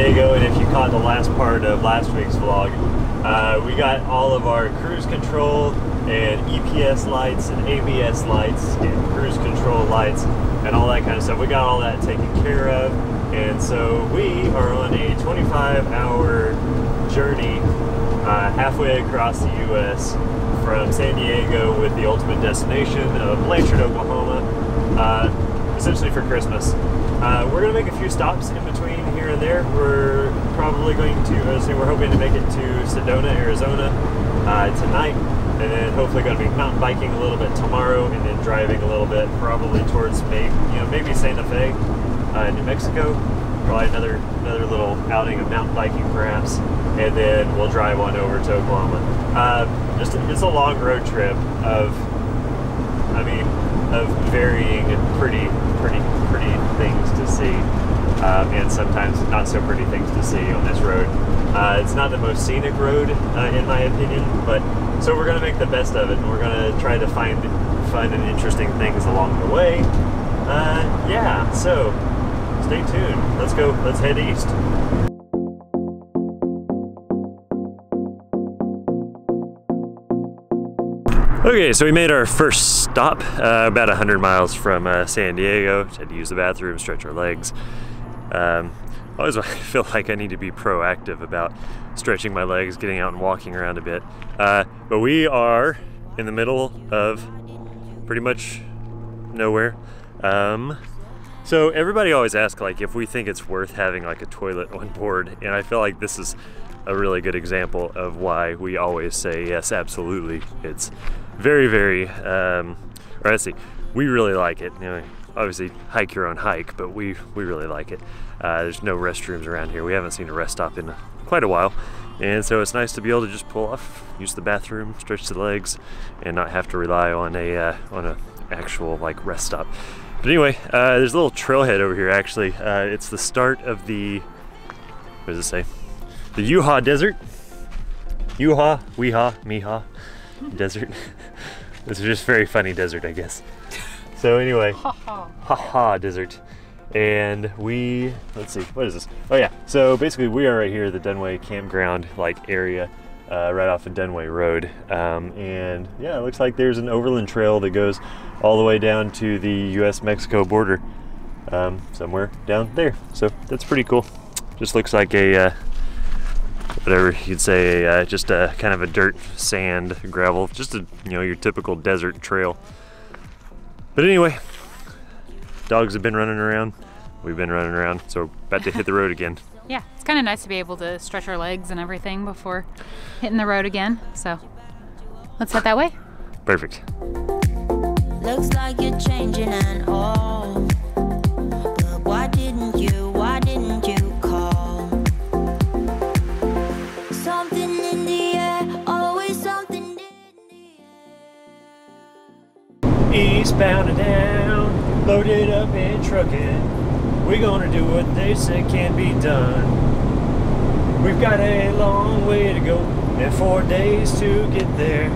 Diego, and if you caught the last part of last week's vlog, we got all of our cruise control and EPS lights and ABS lights and cruise control lights and all that kind of stuff. We got all that taken care of, and so we are on a 25-hour journey halfway across the U.S. from San Diego with the ultimate destination of Blanchard, Oklahoma, essentially for Christmas. We're going to make a few stops in between here and there. We're probably going to, we're hoping to make it to Sedona, Arizona tonight, and then hopefully going to be mountain biking a little bit tomorrow, and then driving a little bit probably towards maybe Santa Fe, New Mexico. Probably another little outing of mountain biking perhaps, and then we'll drive on over to Oklahoma. It's a long road trip of varying pretty things to see, and sometimes not so pretty things to see on this road. It's not the most scenic road in my opinion, but so we're going to make the best of it, and we're going to try to find fun and interesting things along the way. Yeah, so stay tuned. Let's head east. Okay, so we made our first stop about 100 miles from San Diego. Just had to use the bathroom, stretch our legs. Always feel like I need to be proactive about stretching my legs, getting out and walking around a bit. But we are in the middle of pretty much nowhere. So everybody always asks like if we think it's worth having like a toilet on board, and I feel like this is a really good example of why we always say yes, absolutely. It's very, we really like it. You know, obviously hike your own hike, but we really like it. There's no restrooms around here. We haven't seen a rest stop in quite a while, and so it's nice to be able to just pull off, use the bathroom, stretch the legs, and not have to rely on a actual like rest stop. But anyway, there's a little trailhead over here actually. It's the start of the, what does it say? The Yuha Desert. Yuha, Weha, Miha Desert. It's just very funny desert, I guess. So anyway, haha desert. And let's see, what is this? Oh yeah, so basically we are right here at the Dunway campground like area, right off of Dunway Road. And yeah, it looks like there's an overland trail that goes all the way down to the US-Mexico border, somewhere down there. So that's pretty cool. Just looks like a, whatever you'd say, just a kind of a dirt, sand, gravel, just a, your typical desert trail. But anyway, dogs have been running around, we've been running around, so about to hit the road again. Yeah, it's kind of nice to be able to stretch our legs and everything before hitting the road again. So let's head that way. Perfect. Looks like you're changing and all, but why didn't you call? Something in the air, always something in the air. Eastbound and down, loaded up and trucking. We're gonna do what they say can be done. We've got a long way to go and 4 days to get there.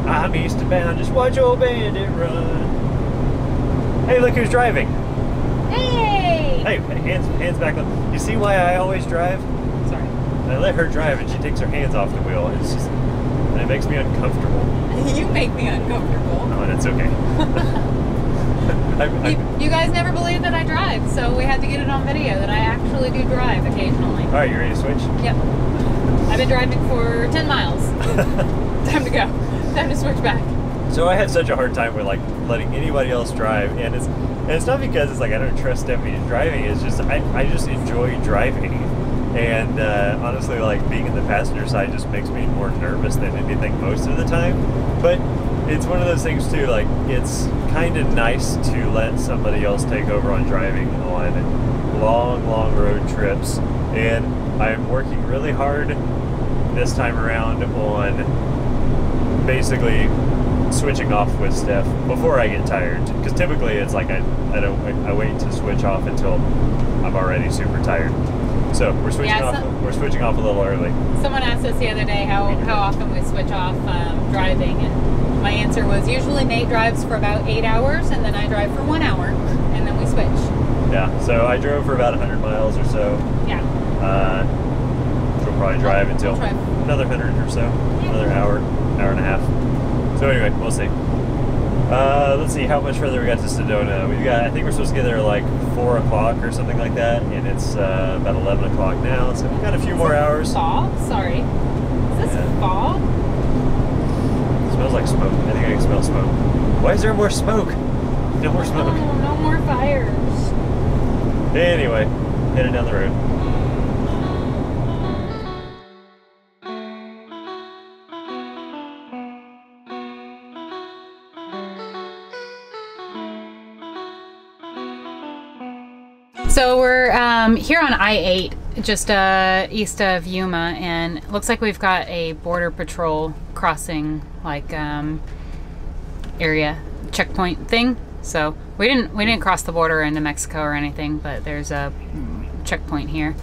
I'm eastbound, just watch old bandit run. Hey, look who's driving. Hey! Hey, hands back up. You see why I always drive? Sorry. I let her drive and she takes her hands off the wheel. And it makes me uncomfortable. You make me uncomfortable. No, that's okay. You guys never believe that I drive, so we had to get it on video that I actually do drive occasionally. All right, you ready to switch? Yep. I've been driving for 10 miles. Time to go. Time to switch back. So I had such a hard time with like letting anybody else drive, and it's not because it's like I don't trust Stephanie in driving. It's just I just enjoy driving, and honestly, like being in the passenger side just makes me more nervous than anything most of the time. But it's one of those things too. Like it's kind of nice to let somebody else take over on driving on long road trips, and I'm working really hard this time around on basically switching off with Steph before I get tired, because typically it's like I wait to switch off until I'm already super tired. So we're switching off a little early. Someone asked us the other day how often we switch off driving, and my answer was usually Nate drives for about 8 hours and then I drive for 1 hour and then we switch. Yeah, so I drove for about 100 miles or so. Yeah. We'll probably drive until another 100 or so, another hour and a half. So anyway, we'll see. Let's see how much further we got to Sedona. I think we're supposed to get there like 4 o'clock or something like that, and it's about 11 o'clock now, so we've got a few more hours. Fog? Sorry. Is this fog? It smells like smoke. I think I can smell smoke. Why is there more smoke? No more smoke. Oh, no more fires. Anyway, headed down the road. So we're here on I-8, just east of Yuma, and it looks like we've got a border patrol crossing, like area checkpoint thing. So we didn't cross the border into Mexico or anything, but there's a checkpoint here.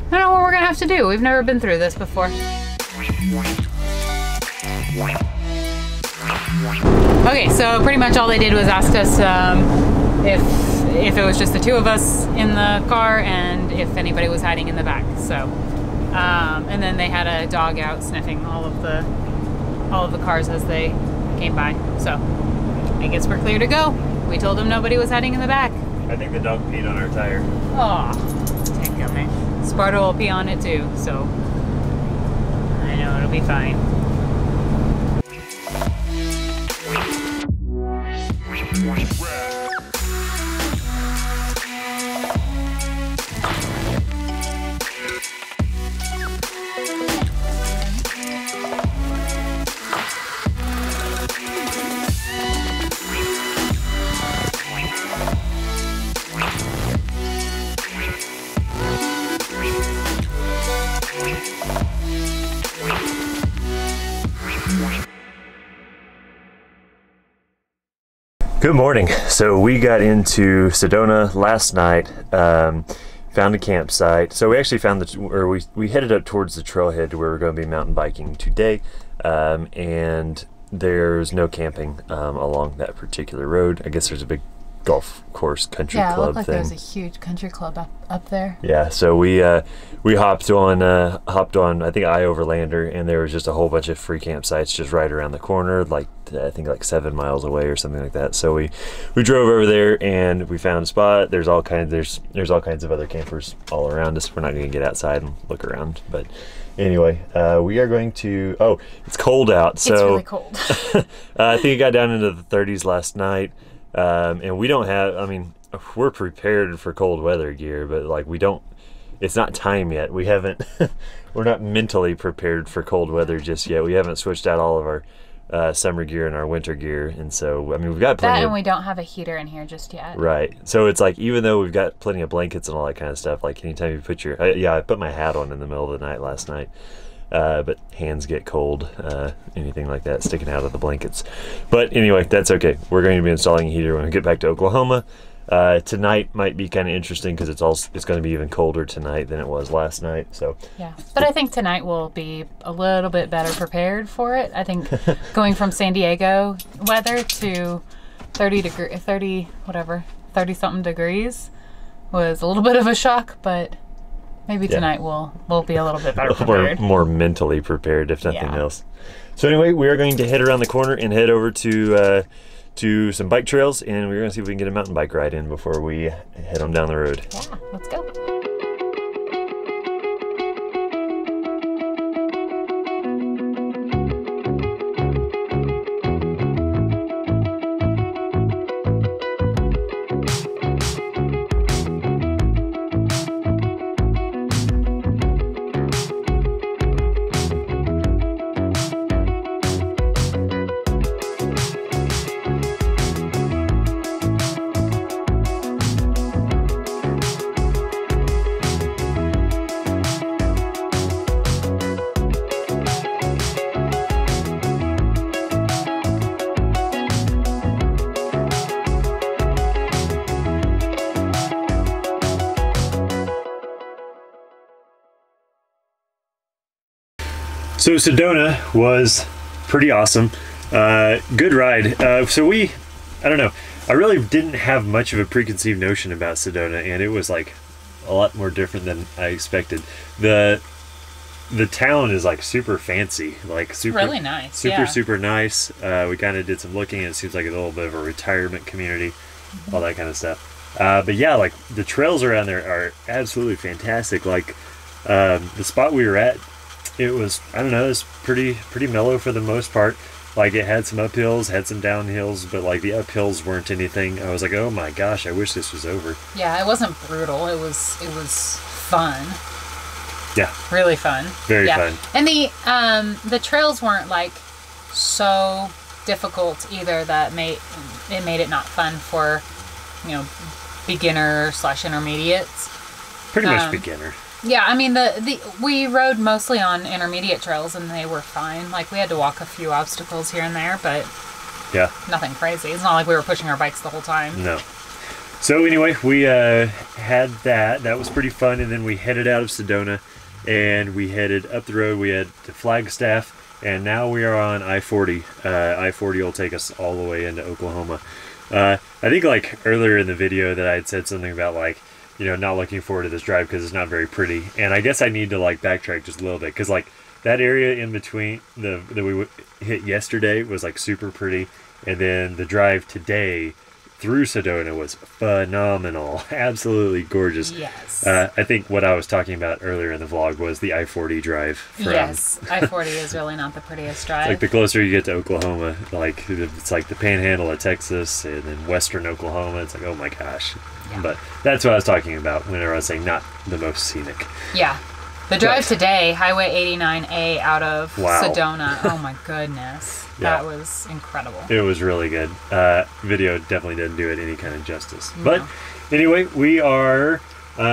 I don't know what we're gonna have to do. We've never been through this before. Okay, so pretty much all they did was ask us if it was just the two of us in the car and if anybody was hiding in the back. So, and then they had a dog out sniffing all of the cars as they came by. So, I guess we're clear to go. We told them nobody was hiding in the back. I think the dog peed on our tire. Oh, take me. Sparta will pee on it too, so I know it'll be fine. Good morning. So we got into Sedona last night, found a campsite. So we actually found we headed up towards the trailhead where we're going to be mountain biking today, and there's no camping along that particular road. I guess there's a big golf course country club thing. Yeah, it looked like there was a huge country club up there. Yeah, so we hopped on I think iOverlander, and there was just a whole bunch of free campsites just right around the corner, like I think like 7 miles away or something like that. So we drove over there and we found a spot. There's all kinds of other campers all around us. We're not going to get outside and look around, but anyway, we are going to. Oh, it's cold out. So it's really cold. I think it got down into the 30s last night. And we don't have, I mean, we're prepared for cold weather gear, but like it's not time yet. We haven't, we're not mentally prepared for cold weather just yet. We haven't switched out all of our summer gear and our winter gear. And so, I mean, we've got plenty and we don't have a heater in here just yet. Right. So it's like, even though we've got plenty of blankets and all that kind of stuff, like anytime you put I put my hat on in the middle of the night last night. But hands get cold, anything like that sticking out of the blankets. But anyway, that's okay. We're going to be installing a heater when we get back to Oklahoma. Tonight might be kind of interesting because it's going to be even colder tonight than it was last night. So yeah, but I think tonight we'll be a little bit better prepared for it. I think going from San Diego weather to 30 something degrees was a little bit of a shock, but maybe tonight we'll be a little bit better prepared. more mentally prepared, if nothing else. So anyway, we are going to head around the corner and head over to some bike trails, and we're going to see if we can get a mountain bike ride in before we head on down the road. Yeah, let's go. So Sedona was pretty awesome. Good ride. So I don't know, I really didn't have much of a preconceived notion about Sedona, and it was like a lot more different than I expected. The town is like super fancy, like super really nice, super nice. We kind of did some looking, and it seems like a little bit of a retirement community, all that kind of stuff. But yeah, like the trails around there are absolutely fantastic. Like the spot we were at, it was, I don't know, it was pretty mellow for the most part. Like it had some uphills, had some downhills, but like the uphills weren't anything. I was like, oh my gosh, I wish this was over. Yeah, it wasn't brutal. It was fun. Yeah. Really fun. Very fun. And the trails weren't like so difficult either that made it not fun for, you know, beginner / intermediates. Pretty much beginner. Yeah, I mean we rode mostly on intermediate trails and they were fine. Like we had to walk a few obstacles here and there, but yeah, nothing crazy. It's not like we were pushing our bikes the whole time. No. So anyway, we had that. That was pretty fun, and then we headed out of Sedona, and we headed up the road. We had to Flagstaff, and now we are on I-40. I-40 will take us all the way into Oklahoma. I think like earlier in the video that I had said something about like, you know, not looking forward to this drive because it's not very pretty. And I guess I need to like backtrack just a little bit, because like that area in between that we hit yesterday was like super pretty, and then the drive today through Sedona was phenomenal. Absolutely gorgeous. Yes. I think what I was talking about earlier in the vlog was the I-40 drive. Yes, I-40 is really not the prettiest drive. Like the closer you get to Oklahoma, like it's like the panhandle of Texas and then western Oklahoma. It's like, oh my gosh. Yeah. But that's what I was talking about whenever I was saying not the most scenic. Yeah. The drive today, Highway 89A out of Sedona. Oh my goodness. Yeah. That was incredible. It was really good. Video definitely didn't do it any kind of justice. No. But anyway, we are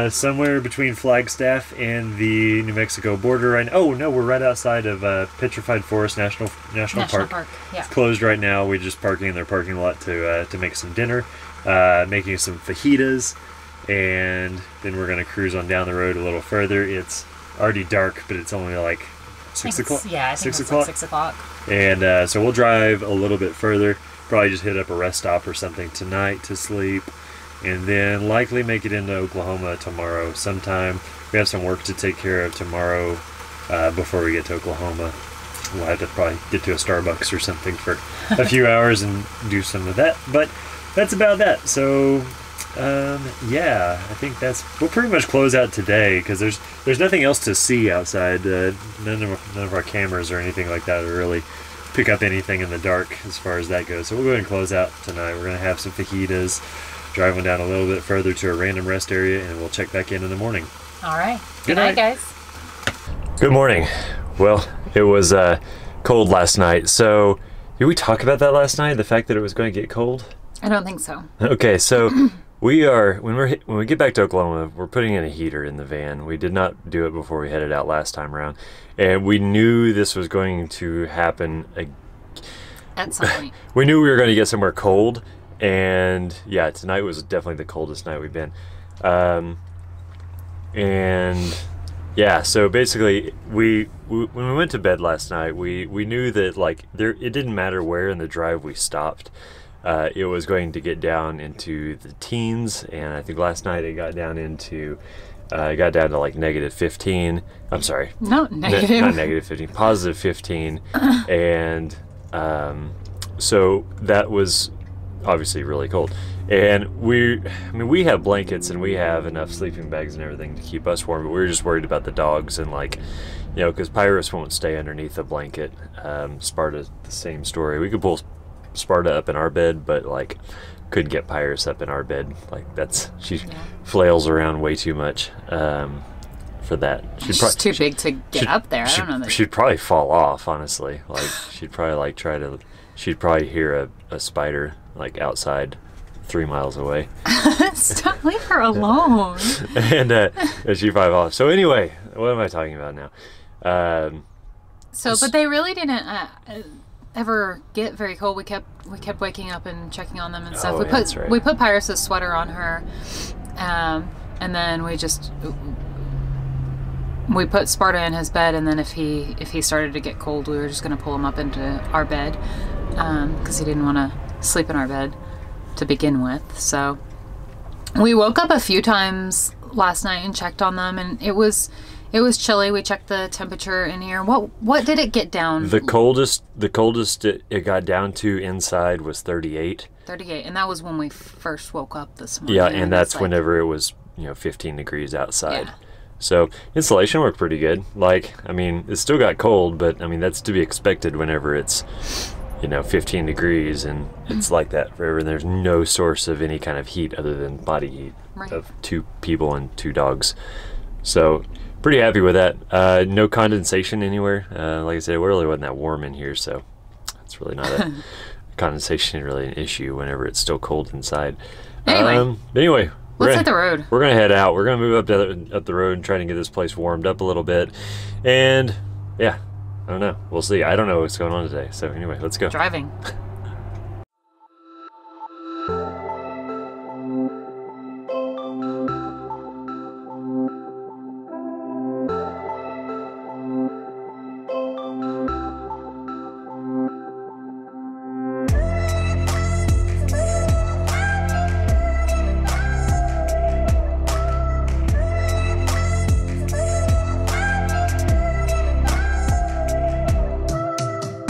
somewhere between Flagstaff and the New Mexico border right now. Oh no, we're right outside of Petrified Forest National Park. Yeah. It's closed right now. We're just parking in their parking lot to make some dinner, making some fajitas, and then we're gonna cruise on down the road a little further. It's already dark, but it's only like 6 o'clock. Yeah, I think it's like 6 o'clock. And so we'll drive a little bit further, probably just hit up a rest stop or something tonight to sleep, and then likely make it into Oklahoma tomorrow sometime. We have some work to take care of tomorrow before we get to Oklahoma. We'll have to probably get to a Starbucks or something for a few hours and do some of that, but that's about that. So yeah, I think we'll pretty much close out today, because there's nothing else to see outside. None of our cameras or anything like that will really pick up anything in the dark as far as that goes. So we'll go ahead and close out tonight. We're going to have some fajitas, driving down a little bit further to a random rest area, and we'll check back in the morning. All right. Good night, guys. Good morning. Well, it was cold last night. So did we talk about that last night? The fact that it was going to get cold? I don't think so. Okay, so we are, when we get back to Oklahoma, we're putting in a heater in the van. We did not do it before we headed out last time around, and we knew this was going to happen at some point. We knew we were going to get somewhere cold, and yeah, tonight was definitely the coldest night we've been. And yeah, so basically when we went to bed last night, we knew that like it didn't matter where in the drive we stopped. It was going to get down into the teens, and I think last night it got down into like -15. I'm sorry. No, negative. Not -15, +15. And so that was obviously really cold. And we have blankets and we have enough sleeping bags and everything to keep us warm, but we were just worried about the dogs, and like, you know, because Pyrus won't stay underneath a blanket. Sparta, the same story. We could pull Sparta up in our bed, but like couldn't get Pyrus up in our bed. Like she flails around way too much for that. She's too big to get up there. I don't know. She'd probably fall off, honestly. Like she'd probably like she'd probably hear a spider like outside 3 miles away. Stop, leave her alone. and she'd probably fall off. So anyway, what am I talking about now? But they really didn't ever get very cold. We kept waking up and checking on them and stuff. We put Pyrus's sweater on her, and then we put Sparta in his bed, and then if he started to get cold, we were just going to pull him up into our bed, because he didn't want to sleep in our bed to begin with. So we woke up a few times last night and checked on them, and it was chilly. We checked the temperature in here. What did it get down? The coldest it got down to inside was 38. 38, and that was when we first woke up this morning. Yeah, and that's whenever it was 15 degrees outside. Yeah. So insulation worked pretty good. Like, I mean, it still got cold, but I mean that's to be expected whenever it's 15 degrees and it's like that forever. And there's no source of any kind of heat other than body heat of 2 people and 2 dogs. So pretty happy with that. No condensation anywhere. Like I said, it really wasn't that warm in here, so it's really not a condensation really an issue whenever it's still cold inside. Anyway, let's hit the road. We're gonna head out. We're gonna move up the road and try to get this place warmed up a little bit. And yeah, I don't know. We'll see. I don't know what's going on today. So anyway, let's go. Driving.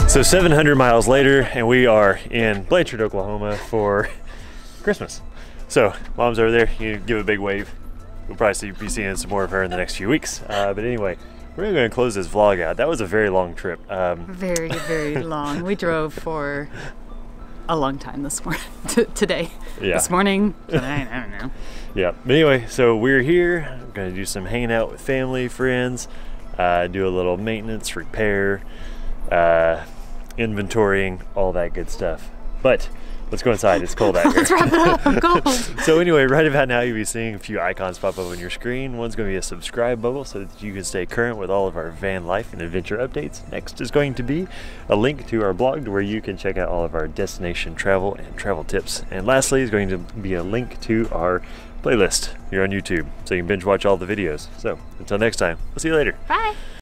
So 700 miles later, and we are in Blanchard, Oklahoma for Christmas. So Mom's over there. You give a big wave. We'll probably be seeing some more of her in the next few weeks. But anyway, we're going to close this vlog out. That was a very long trip. Very, very long. We drove for a long time this morning. Today. Yeah. This morning. I don't know. Yeah. But anyway, so we're here. We're going to do some hanging out with family, friends, do a little maintenance, repair, inventorying, all that good stuff. But let's go inside. It's cold out here. Let's wrap it up. I'm cold. So anyway, right about now you'll be seeing a few icons pop up on your screen. One's going to be a subscribe bubble so that you can stay current with all of our van life and adventure updates. Next is going to be a link to our blog where you can check out all of our destination travel and travel tips. And lastly is going to be a link to our playlist here on YouTube so you can binge watch all the videos. So until next time, we'll see you later. Bye.